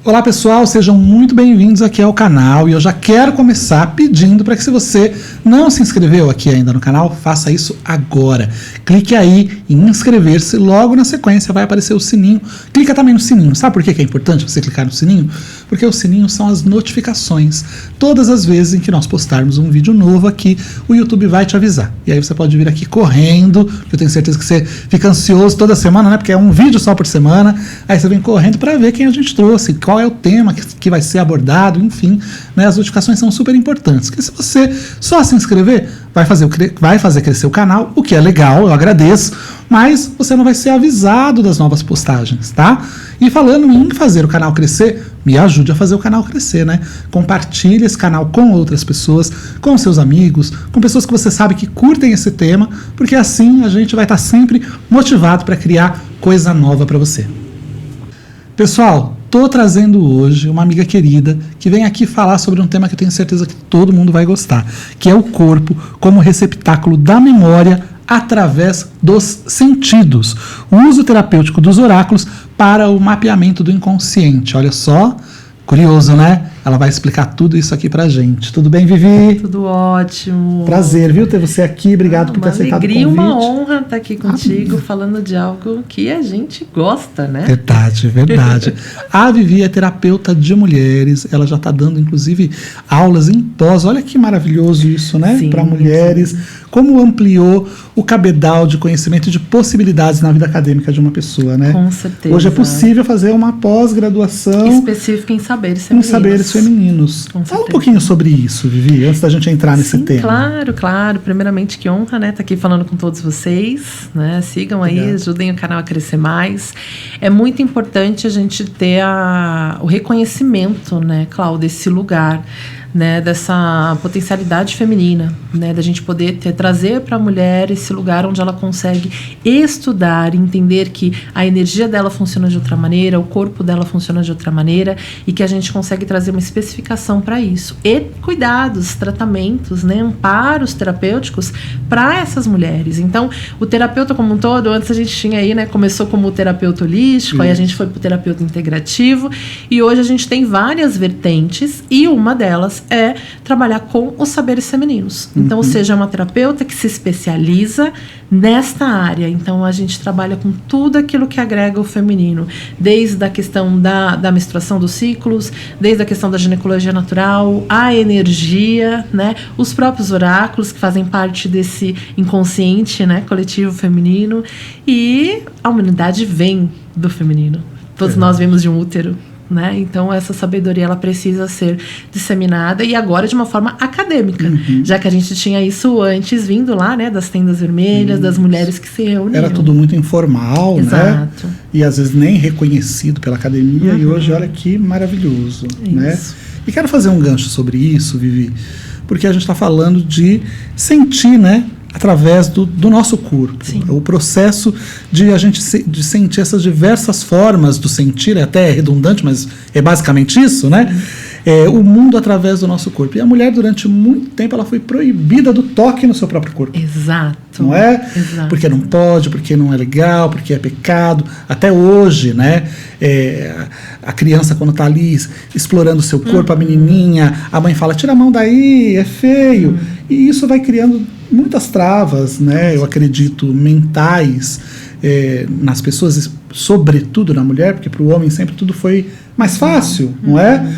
Olá pessoal, sejam muito bem-vindos aqui ao canal e eu já quero começar pedindo para que, se você não se inscreveu aqui ainda no canal, faça isso agora. Clique aí em inscrever-se, logo na sequência vai aparecer o sininho. Clica também no sininho. Sabe por que é importante você clicar no sininho? Porque o sininho são as notificações. Todas as vezes em que nós postarmos um vídeo novo aqui, o YouTube vai te avisar. E aí você pode vir aqui correndo, que eu tenho certeza que você fica ansioso toda semana, né? Porque é um vídeo só por semana. Aí você vem correndo para ver quem a gente trouxe, qual é o tema que vai ser abordado, enfim, né? As notificações são super importantes, porque se você só se inscrever, vai fazer crescer o canal, o que é legal, eu agradeço, mas você não vai ser avisado das novas postagens, tá? E falando em fazer o canal crescer, me ajude a fazer o canal crescer, né? Compartilhe esse canal com outras pessoas, com seus amigos, com pessoas que você sabe que curtem esse tema, porque assim a gente vai estar sempre motivado para criar coisa nova para você. Pessoal, estou trazendo hoje uma amiga querida que vem aqui falar sobre um tema que eu tenho certeza que todo mundo vai gostar, que é o corpo como receptáculo da memória através dos sentidos. O uso terapêutico dos oráculos para o mapeamento do inconsciente. Olha só, curioso, né? Ela vai explicar tudo isso aqui pra gente. Tudo bem, Vivi? Tudo ótimo. Prazer, viu, ter você aqui. Obrigado por ter aceitado o convite. Uma alegria, uma honra estar aqui contigo, falando de algo que a gente gosta, né? Verdade, verdade. A Vivi é terapeuta de mulheres. Ela já está dando, inclusive, aulas em pós. Olha que maravilhoso isso, né? Para mulheres. Sim. Como ampliou o cabedal de conhecimento e de possibilidades na vida acadêmica de uma pessoa, né? Com certeza. Hoje é possível fazer uma pós-graduação específica em saberes femininos. Em saberes femininos. Fala um pouquinho sobre isso, Vivi, antes da gente entrar nesse tema. Claro. Primeiramente, que honra, né? Estar aqui falando com todos vocês, né? Sigam aí, ajudem o canal a crescer mais. É muito importante a gente ter o reconhecimento, né, Cláudia, desse lugar, né, dessa potencialidade feminina, né, da gente poder trazer para a mulher esse lugar onde ela consegue estudar, entender que a energia dela funciona de outra maneira, o corpo dela funciona de outra maneira, e que a gente consegue trazer uma especificação para isso. E cuidados, tratamentos, né, amparos terapêuticos para essas mulheres. Então, o terapeuta como um todo, antes a gente tinha aí, né, começou como terapeuta holístico, aí a gente foi para o terapeuta integrativo, e hoje a gente tem várias vertentes, e uma delas é trabalhar com os saberes femininos. Então, ou seja, é uma terapeuta que se especializa nesta área. Então, a gente trabalha com tudo aquilo que agrega o feminino, desde a questão da menstruação dos ciclos, desde a questão da ginecologia natural, a energia, né, os próprios oráculos que fazem parte desse inconsciente, né, coletivo feminino, e a humanidade vem do feminino. Todos nós vemos de um útero, né? Então essa sabedoria ela precisa ser disseminada, e agora de uma forma acadêmica, já que a gente tinha isso antes vindo lá, né, das tendas vermelhas, das mulheres que se reuniam. Era tudo muito informal, né? E às vezes nem reconhecido pela academia, e hoje olha que maravilhoso, né? E quero fazer um gancho sobre isso, Vivi, porque a gente está falando de sentir, né, através do nosso corpo. Sim. O processo de a gente de sentir essas diversas formas do sentir, até é redundante, mas é basicamente isso, né? O mundo através do nosso corpo. E a mulher, durante muito tempo, ela foi proibida do toque no seu próprio corpo. Exato. Não é? Exato. Porque não pode, porque não é legal, porque é pecado. Até hoje, né? A criança, quando está ali explorando o seu corpo, a menininha, a mãe fala, tira a mão daí, é feio. E isso vai criando muitas travas, né? Eu acredito, mentais, nas pessoas, sobretudo na mulher, porque para o homem sempre tudo foi mais fácil, não é?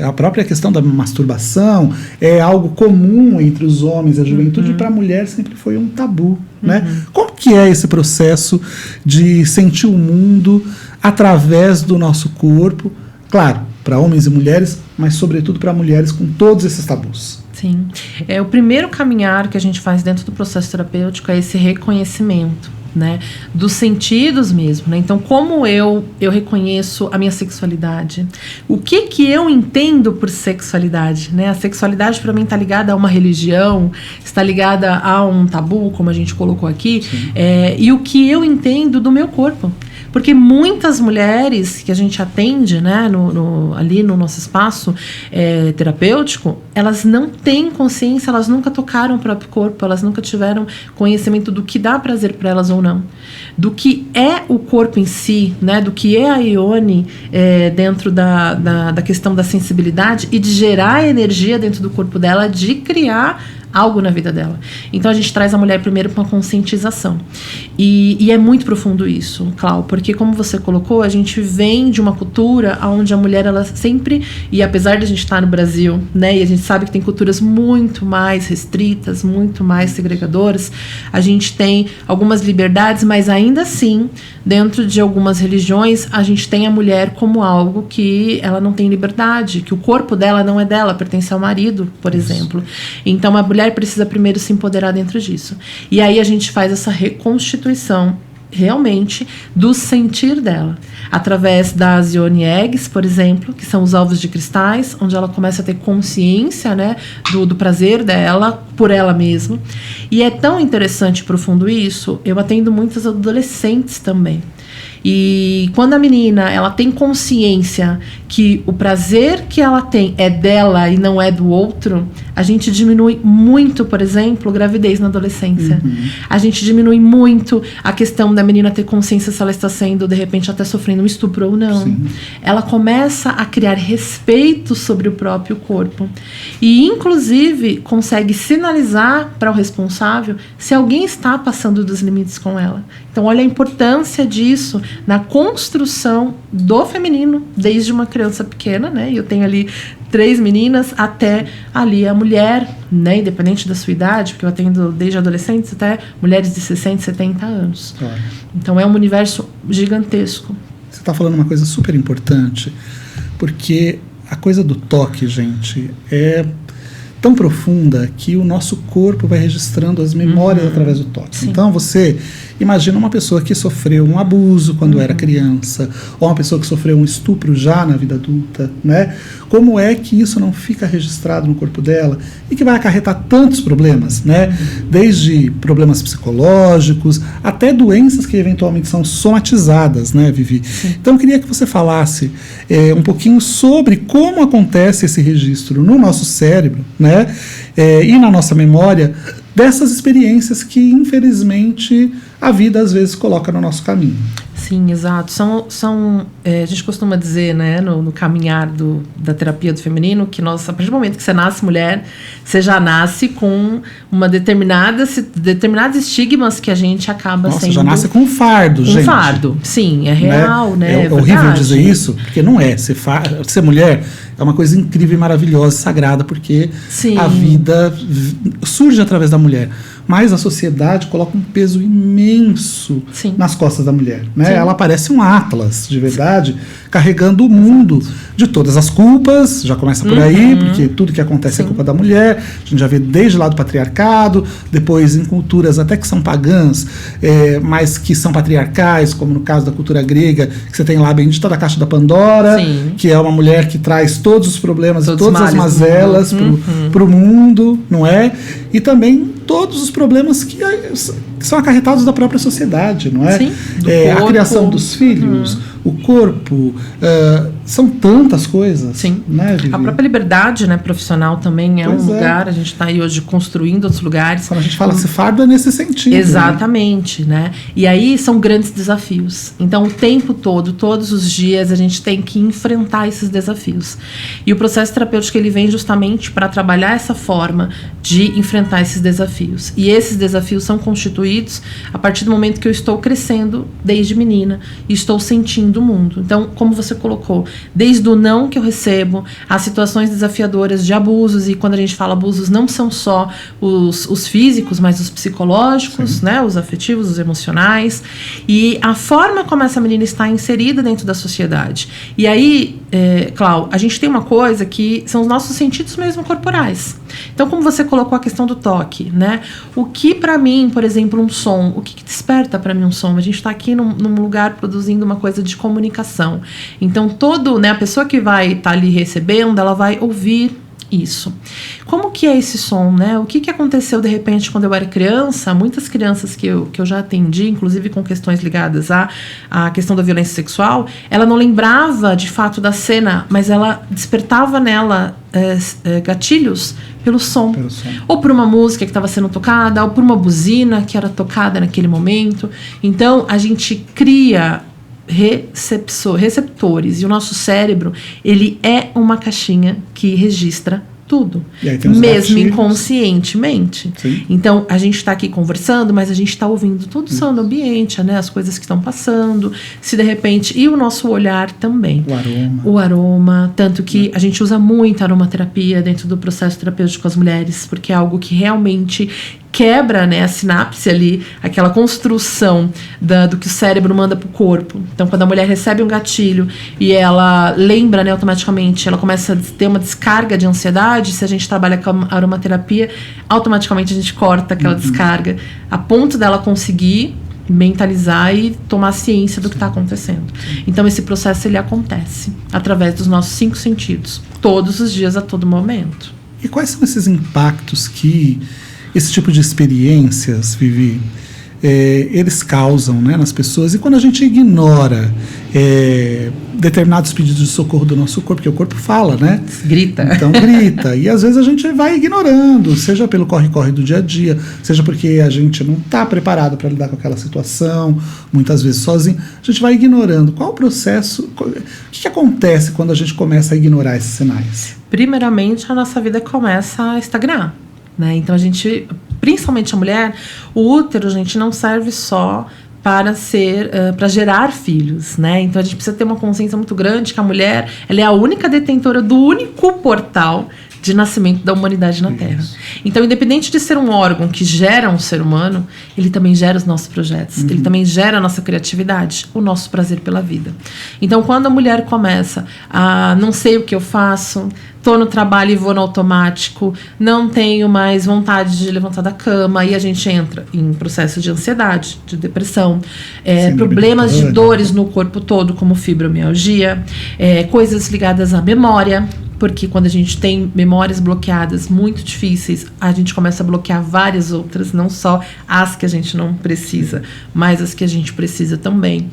A própria questão da masturbação é algo comum entre os homens e a juventude, e para a mulher sempre foi um tabu, né? Como que é esse processo de sentir o mundo através do nosso corpo? Claro, para homens e mulheres, mas sobretudo para mulheres com todos esses tabus. Sim. O primeiro caminhar que a gente faz dentro do processo terapêutico é esse reconhecimento, né, dos sentidos mesmo, né? Então, como eu reconheço a minha sexualidade, o que eu entendo por sexualidade, né? A sexualidade para mim está ligada a uma religião, está ligada a um tabu, como a gente colocou aqui, e o que eu entendo do meu corpo. Porque muitas mulheres que a gente atende, né, ali no nosso espaço terapêutico, elas não têm consciência, elas nunca tocaram o próprio corpo, elas nunca tiveram conhecimento do que dá prazer para elas ou não. Do que é o corpo em si, né, do que é a Ione dentro da questão da sensibilidade e de gerar energia dentro do corpo dela, de criar algo na vida dela. Então a gente traz a mulher primeiro para uma conscientização. E é muito profundo isso, Clau, porque como você colocou, a gente vem de uma cultura onde a mulher, ela sempre, e apesar de a gente estar no Brasil, né, e a gente sabe que tem culturas muito mais restritas, muito mais segregadoras, a gente tem algumas liberdades, mas ainda assim, dentro de algumas religiões, a gente tem a mulher como algo que ela não tem liberdade, que o corpo dela não é dela, pertence ao marido, por exemplo. Então a mulher precisa primeiro se empoderar dentro disso. E aí a gente faz essa reconstituição realmente do sentir dela, através das Yoni Eggs, por exemplo, que são os ovos de cristais, onde ela começa a ter consciência, né, do prazer dela por ela mesma. E é tão interessante e profundo isso, eu atendo muitas adolescentes também. E quando a menina, ela tem consciência que o prazer que ela tem é dela e não é do outro, a gente diminui muito, por exemplo, gravidez na adolescência. A gente diminui muito a questão da menina ter consciência se ela está sendo, de repente, até sofrendo um estupro ou não. Sim. Ela começa a criar respeito sobre o próprio corpo. E, inclusive, consegue sinalizar para o responsável se alguém está passando dos limites com ela. Então, olha a importância disso na construção do feminino, desde uma criança pequena, né? Eu tenho ali 3 meninas, até ali a mulher, né? Independente da sua idade, porque eu atendo desde adolescentes até mulheres de 60, 70 anos. Claro. Então, é um universo gigantesco. Você está falando uma coisa super importante, porque a coisa do toque, gente, é tão profunda que o nosso corpo vai registrando as memórias através do toque. Sim. Então, você imagina uma pessoa que sofreu um abuso quando era criança, ou uma pessoa que sofreu um estupro já na vida adulta, né? Como é que isso não fica registrado no corpo dela e que vai acarretar tantos problemas, né? Desde problemas psicológicos até doenças que eventualmente são somatizadas, né, Vivi? Sim. Então, eu queria que você falasse um pouquinho sobre como acontece esse registro no nosso cérebro, né? E na nossa memória dessas experiências que, infelizmente, a vida às vezes coloca no nosso caminho. Sim, exato. A gente costuma dizer, né, no caminhar da terapia do feminino, que nós, a partir do momento que você nasce mulher, você já nasce com uma determinados estigmas que a gente acaba sendo... Nossa, já nasce com um fardo, gente. Um fardo, sim, é real, né? É horrível dizer isso, porque não é. Ser mulher é uma coisa incrível e maravilhosa, sagrada, porque sim, a vida surge através da mulher. Mas a sociedade coloca um peso imenso nas costas da mulher, né? Ela parece um atlas, de verdade, carregando o mundo de todas as culpas, já começa por aí, porque tudo que acontece é culpa da mulher. A gente já vê desde lá do patriarcado, depois em culturas até que são pagãs, mas que são patriarcais, como no caso da cultura grega, que você tem lá a bendita da caixa da Pandora, que é uma mulher que traz todos os problemas e todas as mazelas para o mundo, não é? E também todos os problemas que são acarretados da própria sociedade, não é? Sim, a criação dos filhos, o corpo, são tantas coisas. Sim. Né, Vivi? A própria liberdade, né, profissional também é um lugar, a gente está aí hoje construindo outros lugares. Quando a gente fala se fardo é nesse sentido. Exatamente, né? E aí são grandes desafios. Então, o tempo todo, todos os dias, a gente tem que enfrentar esses desafios. E o processo terapêutico, ele vem justamente para trabalhar essa forma de enfrentar esses desafios. E esses desafios são constituídos a partir do momento que eu estou crescendo desde menina e estou sentindo o mundo. Então, como você colocou, desde o não que eu recebo, as situações desafiadoras de abusos, e quando a gente fala abusos, não são só os físicos, mas os psicológicos, né, os afetivos, os emocionais, e a forma como essa menina está inserida dentro da sociedade. E aí, Clau, a gente tem uma coisa que são os nossos sentidos mesmo corporais. Então, como você colocou a questão do toque, né? O que para mim, por exemplo, um som, o que desperta para mim um som? A gente está aqui num lugar produzindo uma coisa de comunicação. Então, a pessoa que vai estar ali recebendo, ela vai ouvir Isso. Como que é esse som, né? O que aconteceu, de repente, quando eu era criança? Muitas crianças que eu já atendi, inclusive com questões ligadas à questão da violência sexual, ela não lembrava, de fato, da cena, mas ela despertava nela gatilhos pelo som. Ou por uma música que estava sendo tocada, ou por uma buzina que era tocada naquele momento. Então, a gente cria receptores, e o nosso cérebro, ele é uma caixinha que registra tudo, mesmo gatilhos, inconscientemente. Sim. Então, a gente está aqui conversando, mas a gente está ouvindo todo o som do ambiente, né? As coisas que estão passando, se de repente... E o nosso olhar também. O aroma. Tanto que a gente usa muito a aromaterapia dentro do processo terapêutico com as mulheres, porque é algo que realmente quebra, né, a sinapse ali, aquela construção do que o cérebro manda pro corpo. Então, quando a mulher recebe um gatilho e ela lembra, né, automaticamente, ela começa a ter uma descarga de ansiedade. Se a gente trabalha com a aromaterapia, automaticamente a gente corta aquela descarga, a ponto dela conseguir mentalizar e tomar ciência do que está acontecendo. Então, esse processo, ele acontece através dos nossos 5 sentidos, todos os dias, a todo momento. E quais são esses impactos que esse tipo de experiências, Vivi, eles causam, né, nas pessoas? E quando a gente ignora determinados pedidos de socorro do nosso corpo, porque o corpo fala, né? Grita. Então grita. E às vezes a gente vai ignorando, seja pelo corre-corre do dia a dia, seja porque a gente não está preparado para lidar com aquela situação, muitas vezes sozinho. A gente vai ignorando. Qual o processo? O que acontece quando a gente começa a ignorar esses sinais? Primeiramente, a nossa vida começa a estagnar. Né? Então, a gente, principalmente a mulher, o útero, gente, não serve só para para gerar filhos, né? Então, a gente precisa ter uma consciência muito grande que a mulher, ela é a única detentora do único portal de nascimento da humanidade na Terra. Então, independente de ser um órgão que gera um ser humano, ele também gera os nossos projetos, ele também gera a nossa criatividade, o nosso prazer pela vida. Então, quando a mulher começa a não sei o que eu faço, tô no trabalho e vou no automático, não tenho mais vontade de levantar da cama, e a gente entra em processo de ansiedade, de depressão, problemas de dores no corpo todo, como fibromialgia, coisas ligadas à memória, porque quando a gente tem memórias bloqueadas muito difíceis, a gente começa a bloquear várias outras, não só as que a gente não precisa, mas as que a gente precisa também.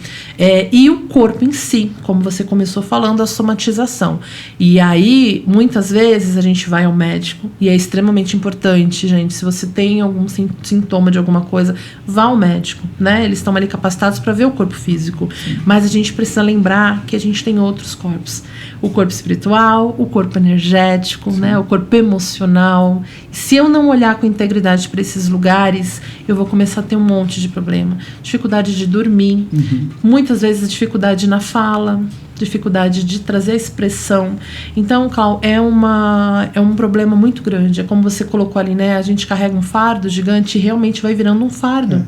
E o corpo em si, como você começou falando, a somatização. E aí, muitas vezes, a gente vai ao médico, e é extremamente importante, gente, se você tem algum sintoma de alguma coisa, vá ao médico, né? Eles estão ali capacitados para ver o corpo físico, mas a gente precisa lembrar que a gente tem outros corpos. O corpo espiritual, o corpo energético, né, o corpo emocional. Se eu não olhar com integridade para esses lugares, eu vou começar a ter um monte de problema. Dificuldade de dormir, muitas vezes dificuldade na fala, dificuldade de trazer a expressão. Então, Clau, é um problema muito grande. É como você colocou ali, né? A gente carrega um fardo gigante e realmente vai virando um fardo.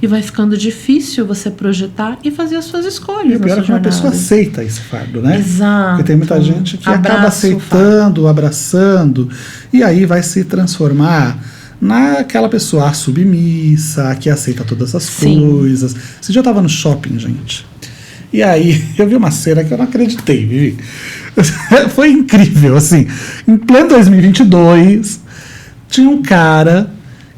E vai ficando difícil você projetar e fazer as suas escolhas. E o pior é que uma pessoa aceita esse fardo, né? Exato. Porque tem muita gente que acaba aceitando, abraçando, e aí vai se transformar naquela pessoa submissa, que aceita todas as coisas. Esse dia eu tava no shopping, gente. E aí, eu vi uma cena que eu não acreditei, Vivi. Foi incrível, assim. Em pleno 2022, tinha um cara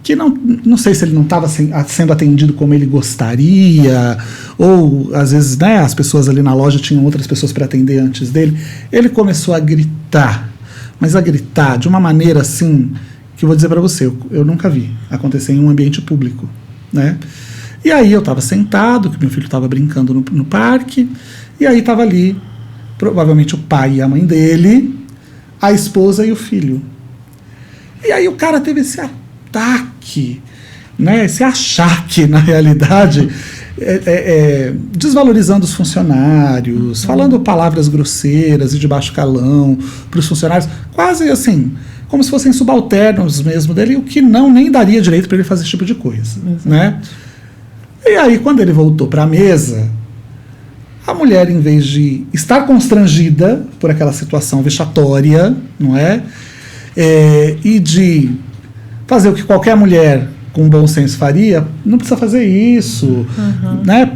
que não sei se ele não estava sendo atendido como ele gostaria, ou às vezes, né, as pessoas ali na loja tinham outras pessoas para atender antes dele. Ele começou a gritar, mas a gritar de uma maneira assim, que eu vou dizer para você, eu nunca vi acontecer em um ambiente público, né? E aí eu estava sentado, que meu filho estava brincando no parque, e aí estava ali, provavelmente o pai e a mãe dele, a esposa e o filho. E aí o cara teve esse ataque, né, esse achaque, na realidade, desvalorizando os funcionários, falando palavras grosseiras e de baixo calão para os funcionários, quase assim, como se fossem subalternos mesmo dele, o que nem daria direito para ele fazer esse tipo de coisa, né? E aí, quando ele voltou para a mesa, a mulher, em vez de estar constrangida por aquela situação vexatória, não é? E de fazer o que qualquer mulher com bom senso faria, não precisa fazer isso, né?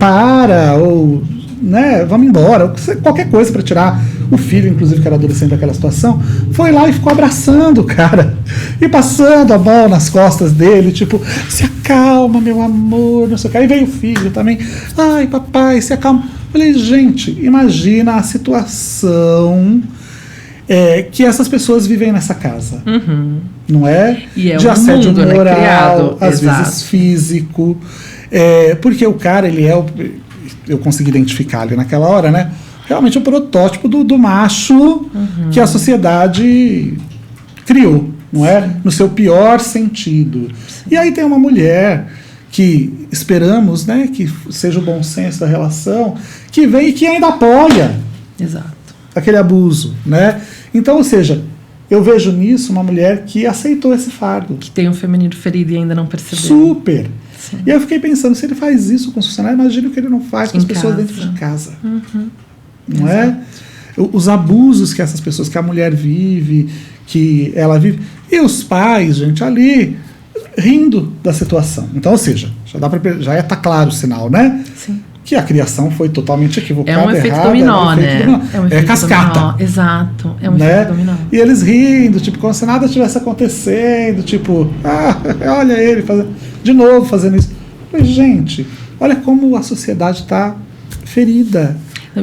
Ou né, vamos embora, qualquer coisa para tirar o filho, inclusive que era adolescente daquela situação, foi lá e ficou abraçando o cara e passando a mão nas costas dele, tipo, se acalma, meu amor, não sei o que. Aí veio o filho também, ai papai, se acalma. Eu falei, gente, imagina a situação que essas pessoas vivem nessa casa, não é? E é de assédio mundo, moral, né, criado, às exato. vezes físico, porque o cara, ele eu consegui identificar ali naquela hora, né? Realmente o protótipo do macho que a sociedade criou, não é? No seu pior sentido. Sim. E aí tem uma mulher que esperamos, né, que seja o bom senso da relação, que vem e que ainda apoia aquele abuso, né? Então, ou seja, eu vejo nisso uma mulher que aceitou esse fardo. Que tem um feminino ferido e ainda não percebeu. Super! Sim. E eu fiquei pensando, se ele faz isso com os funcionários, imagina o que ele não faz com as pessoas dentro de casa. Não é? Os abusos que essas pessoas, que a mulher vive, que ela vive. E os pais, gente, ali, rindo da situação. Então, ou seja, já está claro o sinal, né? Sim. Que a criação foi totalmente equivocada, é um efeito errada. Dominó, né? É um efeito cascata. Dominó. Exato. É um efeito dominó. E eles rindo, tipo, como se nada estivesse acontecendo, tipo, olha ele de novo fazendo isso. Mas, gente, olha como a sociedade está ferida.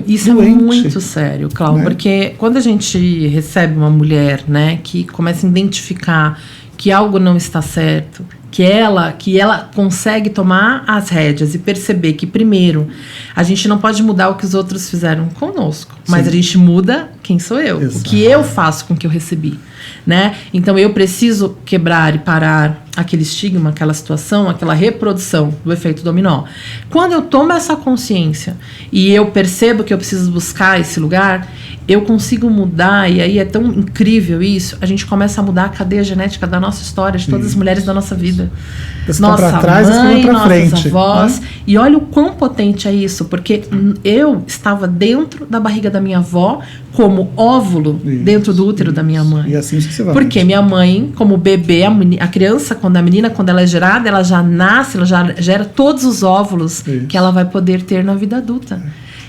Isso doente, é muito sério, Cláudio, né? Porque quando a gente recebe uma mulher, né, que começa a identificar que algo não está certo, que ela consegue tomar as rédeas e perceber que, primeiro, a gente não pode mudar o que os outros fizeram conosco, mas a gente muda quem sou eu, o que eu faço com o que eu recebi, né? Então eu preciso quebrar e parar aquele estigma, aquela situação, aquela reprodução do efeito dominó. Quando eu tomo essa consciência e eu percebo que eu preciso buscar esse lugar, eu consigo mudar, e aí é tão incrível isso, a gente começa a mudar a cadeia genética da nossa história, de todas as mulheres da nossa vida. Nossa mãe, nossas avós. Né? E olha o quão potente é isso, porque eu estava dentro da barriga da minha avó como óvulo dentro do útero da minha mãe. E assim sucessivamente. Porque minha mãe, como bebê, a criança, quando ela é gerada, ela já nasce, ela já gera todos os óvulos que ela vai poder ter na vida adulta.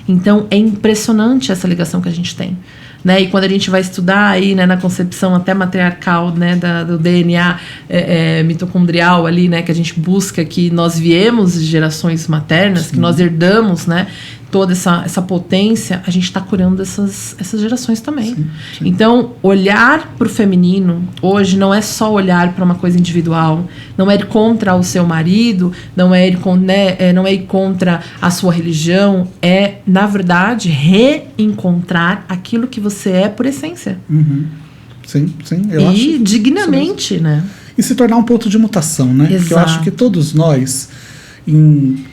Então, é impressionante essa ligação que a gente tem. Né? E quando a gente vai estudar aí, né, na concepção até matriarcal, né, do DNA mitocondrial ali, né, que a gente busca que nós viemos de gerações maternas, que nós herdamos, né, toda essa potência, a gente está curando essas gerações também. Sim. Então, olhar para o feminino hoje não é só olhar para uma coisa individual, não é ir contra o seu marido, não é ir contra a sua religião, é, na verdade, reencontrar aquilo que você é por essência. Sim, eu acho. E dignamente, né? E se tornar um ponto de mutação, né? Porque eu acho que todos nós,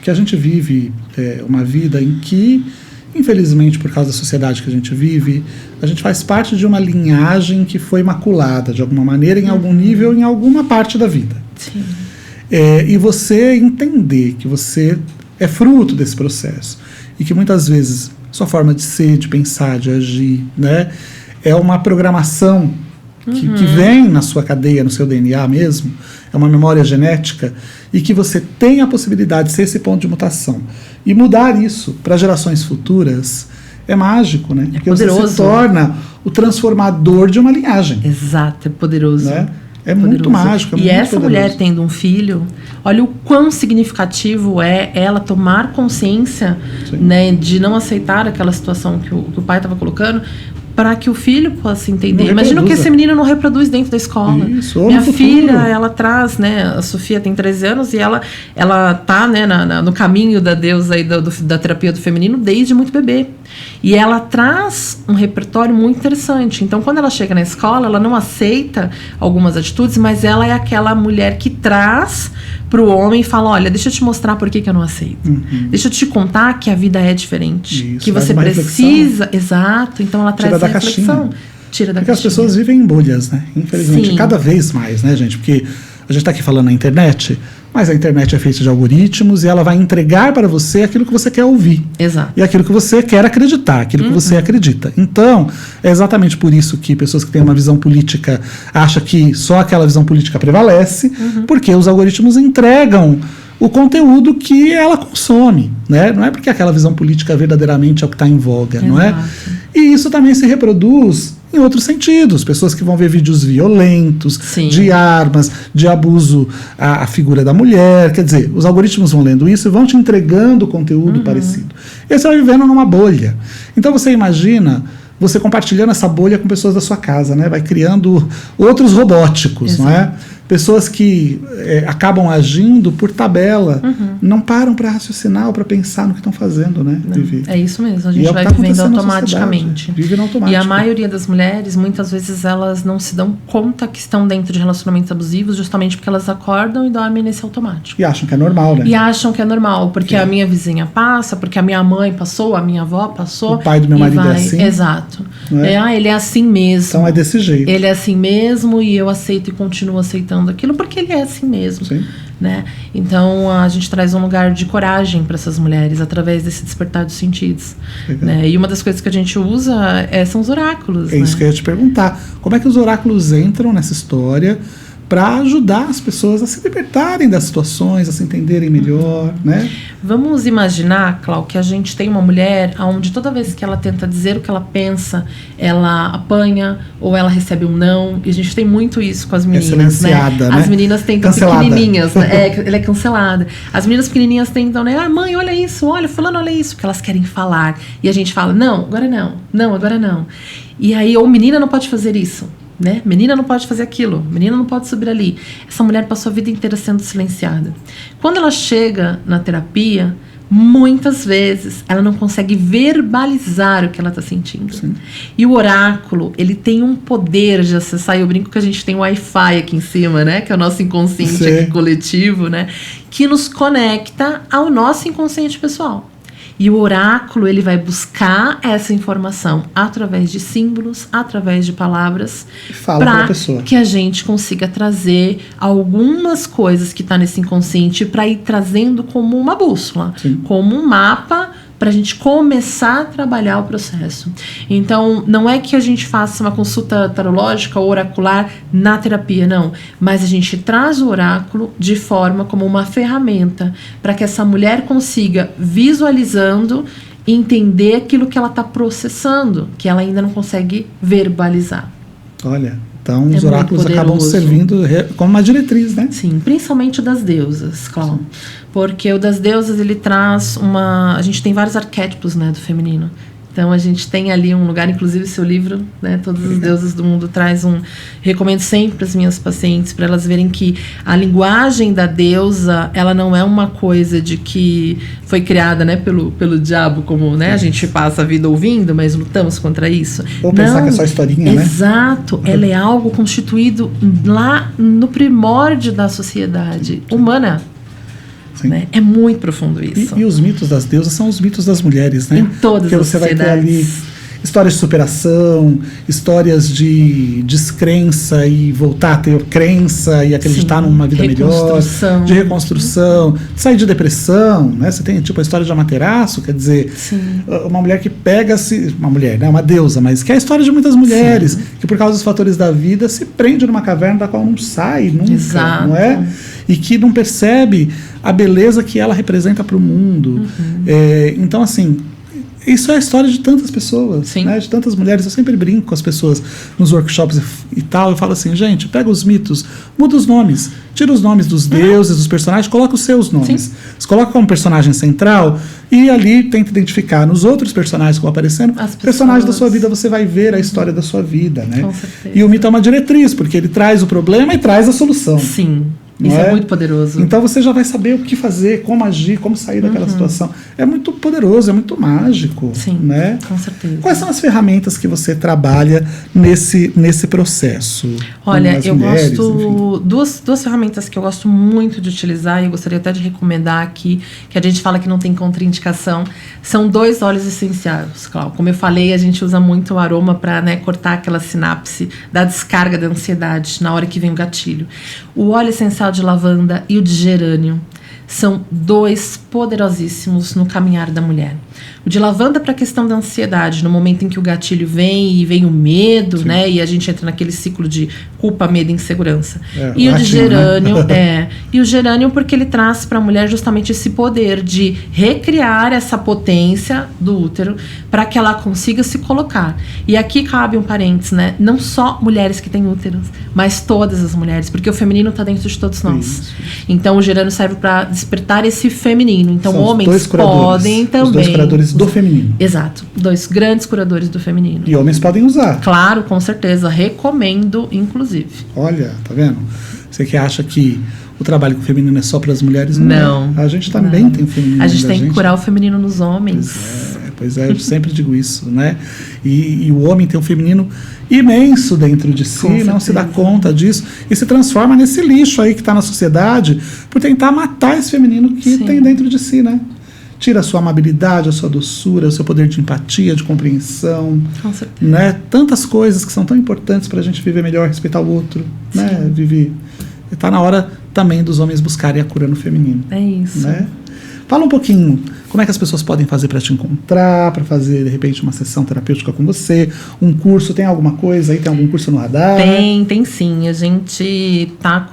que a gente vive uma vida em que, infelizmente, por causa da sociedade que a gente vive, a gente faz parte de uma linhagem que foi maculada, de alguma maneira, em algum nível, em alguma parte da vida. Sim. E você entender que você é fruto desse processo e que muitas vezes sua forma de ser, de pensar, de agir, né, é uma programação que vem na sua cadeia, no seu DNA mesmo, é uma memória genética, e que você tem a possibilidade de ser esse ponto de mutação. E mudar isso para gerações futuras é mágico, né? Porque poderoso. Você se torna o transformador de uma linhagem. Exato, é poderoso. Né? É muito mágico. E essa mulher tendo um filho, olha o quão significativo é ela tomar consciência, né, de não aceitar aquela situação que o pai estava colocando, para que o filho possa entender. Imagina que esse menino não reproduz dentro da escola. Isso, minha filha, ela traz, né, a Sofia tem 13 anos e ela tá, né, no caminho da deusa aí da terapia do feminino desde muito bebê. E ela traz um repertório muito interessante. Então, quando ela chega na escola, ela não aceita algumas atitudes, mas ela é aquela mulher que traz para o homem e fala, olha, deixa eu te mostrar por que eu não aceito. Deixa eu te contar que a vida é diferente. Isso, que você precisa... Exato. Então, ela traz essa reflexão. Tira da caixinha. Porque as pessoas vivem em bolhas, né? Infelizmente, cada vez mais, né, gente? Porque a gente está aqui falando na internet, mas a internet é feita de algoritmos e ela vai entregar para você aquilo que você quer ouvir. Exato. E aquilo que você quer acreditar, aquilo que você acredita. Então, é exatamente por isso que pessoas que têm uma visão política acham que só aquela visão política prevalece, porque os algoritmos entregam o conteúdo que ela consome, né? Não é porque aquela visão política verdadeiramente é o que está em voga, não é? E isso também se reproduz em outros sentidos. Pessoas que vão ver vídeos violentos, Sim. de armas, de abuso à figura da mulher. Quer dizer, os algoritmos vão lendo isso e vão te entregando conteúdo parecido. E você vai vivendo numa bolha. Então você imagina você compartilhando essa bolha com pessoas da sua casa, né? Vai criando outros robóticos, Exato. não é? Pessoas que acabam agindo por tabela, não param para raciocinar ou para pensar no que estão fazendo, né? É isso mesmo, a gente vai tá vivendo automaticamente. Vive no automático. E a maioria das mulheres, muitas vezes, elas não se dão conta que estão dentro de relacionamentos abusivos, justamente porque elas acordam e dormem nesse automático. E acham que é normal, né? E acham que é normal, porque a minha vizinha passa, porque a minha mãe passou, a minha avó passou. O pai do meu marido é assim. Exato. É? Ele é assim mesmo. Então é desse jeito. Ele é assim mesmo e eu aceito e continuo aceitando aquilo porque ele é assim mesmo. Sim. Né? Então a gente traz um lugar de coragem para essas mulheres através desse despertar dos sentidos. Né? E uma das coisas que a gente usa são os oráculos. É isso que eu ia te perguntar. Como é que os oráculos entram nessa história para ajudar as pessoas a se libertarem das situações, a se entenderem melhor, né? Vamos imaginar, Clau, que a gente tem uma mulher onde toda vez que ela tenta dizer o que ela pensa, ela apanha ou ela recebe um não. E a gente tem muito isso com as meninas, né? As meninas tentam pequenininhas, né? Ela é cancelada. As meninas pequenininhas tentam, né? Ah, mãe, olha isso, olha, fulano, olha isso, que elas querem falar. E a gente fala, não, agora não, não, agora não. E aí, ou menina não pode fazer isso. Né? Menina não pode fazer aquilo, menina não pode subir ali. Essa mulher passou a vida inteira sendo silenciada. Quando ela chega na terapia, muitas vezes ela não consegue verbalizar o que ela está sentindo. Sim. E o oráculo, ele tem um poder de acessar. Eu brinco que a gente tem um Wi-Fi aqui em cima, né? Que é o nosso inconsciente aqui coletivo, né? Que nos conecta ao nosso inconsciente pessoal. E o oráculo, ele vai buscar essa informação através de símbolos, através de palavras, para que a gente consiga trazer algumas coisas que estão nesse inconsciente para ir trazendo como uma bússola, como um mapa, para a gente começar a trabalhar o processo. Então, não é que a gente faça uma consulta tarológica ou oracular na terapia, não. Mas a gente traz o oráculo de forma como uma ferramenta para que essa mulher consiga, visualizando, entender aquilo que ela está processando, que ela ainda não consegue verbalizar. Olha, então os oráculos acabam servindo como uma diretriz, né? Sim, principalmente o das deusas, Cláudio. Porque o das deusas, ele traz uma... A gente tem vários arquétipos, né, do feminino. Então, a gente tem ali um lugar, inclusive seu livro, né, Todas as Deusas do Mundo, traz um... Recomendo sempre para as minhas pacientes, para elas verem que a linguagem da deusa, ela não é uma coisa de que foi criada, né, pelo diabo, como, né, a gente passa a vida ouvindo, mas lutamos contra isso. Ou pensar que é só historinha, né? Exato. Ela é algo constituído lá no primórdio da sociedade humana. Né? É muito profundo isso. E os mitos das deusas são os mitos das mulheres, né? Em todas as sociedades. Porque você vai ter ali histórias de superação, histórias de descrença e voltar a ter crença e acreditar numa vida melhor, de reconstrução, de sair de depressão, né? Você tem tipo a história de Amaterasu, quer dizer, uma mulher que pega-se, uma mulher, né? Uma deusa, mas que é a história de muitas mulheres que por causa dos fatores da vida se prende numa caverna da qual não sai nunca, não é? E que não percebe a beleza que ela representa para o mundo. Então, assim, isso é a história de tantas pessoas, né? De tantas mulheres. Eu sempre brinco com as pessoas nos workshops e tal. Eu falo assim, gente, pega os mitos, muda os nomes, tira os nomes dos deuses, dos personagens, coloca os seus nomes. Você coloca como personagem central e ali tenta identificar nos outros personagens que vão aparecendo, personagens da sua vida, você vai ver a história da sua vida, né? Com certeza. E o mito é uma diretriz, porque ele traz o problema e traz a solução. Sim. Isso é muito poderoso. Então você já vai saber o que fazer, como agir, como sair daquela situação. É muito poderoso, é muito mágico. Sim, né? Com certeza. Quais são as ferramentas que você trabalha nesse processo? Olha, eu gosto... Duas ferramentas que eu gosto muito de utilizar, e eu gostaria até de recomendar aqui, que a gente fala que não tem contraindicação, são 2 óleos essenciais, Cláudio. Como eu falei, a gente usa muito o aroma para, né, cortar aquela sinapse da descarga da ansiedade na hora que vem o gatilho. O óleo essencial de lavanda e o de gerânio são 2 poderosíssimos no caminhar da mulher. O de lavanda para a questão da ansiedade, no momento em que o gatilho vem e vem o medo, né? E a gente entra naquele ciclo de culpa, medo e insegurança. E o de gerânio, e o gerânio porque ele traz para a mulher justamente esse poder de recriar essa potência do útero para que ela consiga se colocar. E aqui cabe um parênteses, né? Não só mulheres que têm úteros, mas todas as mulheres, porque o feminino está dentro de todos nós. Isso. Então o gerânio serve para despertar esse feminino. Então são homens podem também. Os 2 curadores do feminino. Exato. 2 grandes curadores do feminino. E homens podem usar. Claro, com certeza. Recomendo, inclusive. Olha, tá vendo? Você que acha que o trabalho com o feminino é só para as mulheres? Não. A gente também tem o feminino. A gente tem que curar o feminino nos homens. Pois é, eu sempre digo isso, né? E o homem tem um feminino imenso dentro de si, não se dá conta disso e se transforma nesse lixo aí que está na sociedade por tentar matar esse feminino que tem dentro de si, né? Tira a sua amabilidade, a sua doçura, o seu poder de empatia, de compreensão, né? Tantas coisas que são tão importantes para a gente viver melhor, respeitar o outro, né? Viver. Está na hora também dos homens buscarem a cura no feminino. É isso. Né? Fala um pouquinho, como é que as pessoas podem fazer para te encontrar, para fazer, de repente, uma sessão terapêutica com você, um curso, tem alguma coisa aí, tem algum curso no radar? Tem sim. A gente está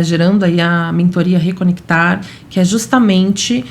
gerando aí a mentoria Reconectar, que é justamente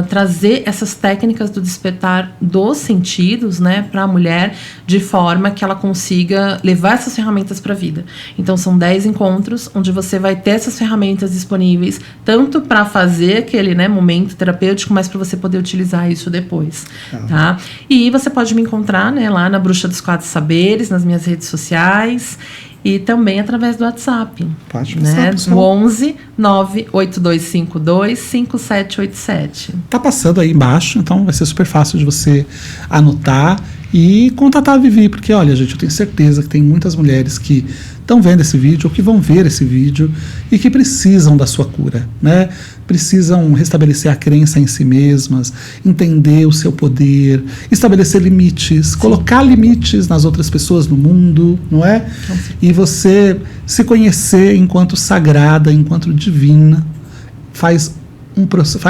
trazer essas técnicas do despertar dos sentidos, né, para a mulher, de forma que ela consiga levar essas ferramentas para a vida. Então, são 10 encontros, onde você vai ter essas ferramentas disponíveis, tanto para fazer aquele, né, momento terapêutico, mas para você poder utilizar isso depois, tá? E você pode me encontrar, né, lá na Bruxa dos 4 Saberes, nas minhas redes sociais e também através do WhatsApp. Pode né? O 11 98252 5787. Tá passando aí embaixo, então vai ser super fácil de você anotar e contatar a Vivi, porque olha, gente, eu tenho certeza que tem muitas mulheres que estão vendo esse vídeo ou que vão ver esse vídeo e que precisam da sua cura, né? Precisam restabelecer a crença em si mesmas, entender o seu poder, estabelecer limites, colocar limites nas outras pessoas no mundo, não é? E você se conhecer enquanto sagrada, enquanto divina, faz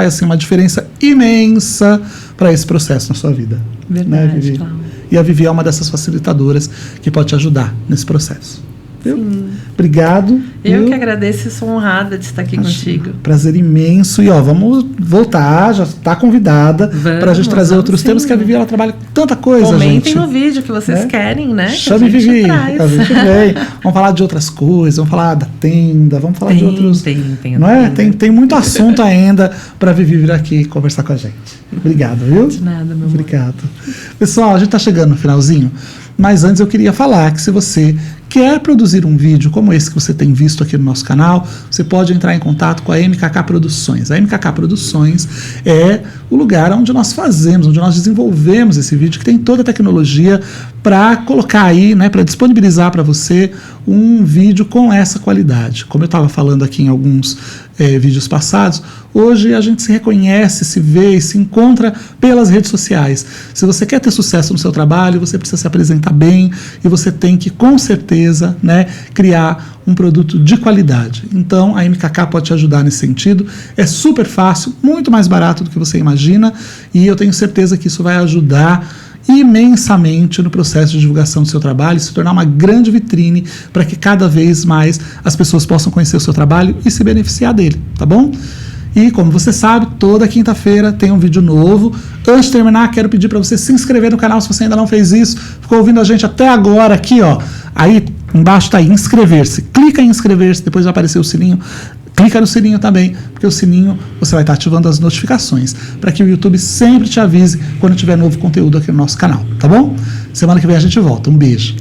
assim, uma diferença imensa para esse processo na sua vida. Verdade, né, Vivi? Claro. E a Vivi é uma dessas facilitadoras que pode te ajudar nesse processo. Obrigado. Eu que agradeço e sou honrada de estar aqui contigo. Prazer imenso. E vamos voltar, já está convidada para a gente trazer outros temas, que a Vivi ela trabalha com tanta coisa. Comentem no vídeo que vocês querem, né? Chame Vivi. A gente vem. Vamos falar de outras coisas, vamos falar da tenda, vamos falar de outros. Não é? Tem muito assunto ainda para a Vivi vir aqui conversar com a gente. Obrigado, viu? De nada, meu amor. Obrigado. Pessoal, a gente está chegando no finalzinho, mas antes eu queria falar que se você quer produzir um vídeo como esse que você tem visto aqui no nosso canal, você pode entrar em contato com a MKK Produções. A MKK Produções é o lugar onde nós fazemos, onde nós desenvolvemos esse vídeo, que tem toda a tecnologia para colocar aí, né, para disponibilizar para você um vídeo com essa qualidade. Como eu estava falando aqui em alguns vídeos passados, hoje a gente se reconhece, se vê e se encontra pelas redes sociais. Se você quer ter sucesso no seu trabalho, você precisa se apresentar bem e você tem que, com certeza, né, criar um produto de qualidade. Então, a MKK pode te ajudar nesse sentido. É super fácil, muito mais barato do que você imagina, e eu tenho certeza que isso vai ajudar imensamente no processo de divulgação do seu trabalho e se tornar uma grande vitrine para que cada vez mais as pessoas possam conhecer o seu trabalho e se beneficiar dele, tá bom? E como você sabe, toda quinta-feira tem um vídeo novo. Antes de terminar, quero pedir para você se inscrever no canal se você ainda não fez isso. Ficou ouvindo a gente até agora aqui, ó. Aí embaixo está aí, inscrever-se. Clica em inscrever-se, depois vai aparecer o sininho. Clica no sininho também, porque o sininho você vai estar ativando as notificações para que o YouTube sempre te avise quando tiver novo conteúdo aqui no nosso canal, tá bom? Semana que vem a gente volta. Um beijo.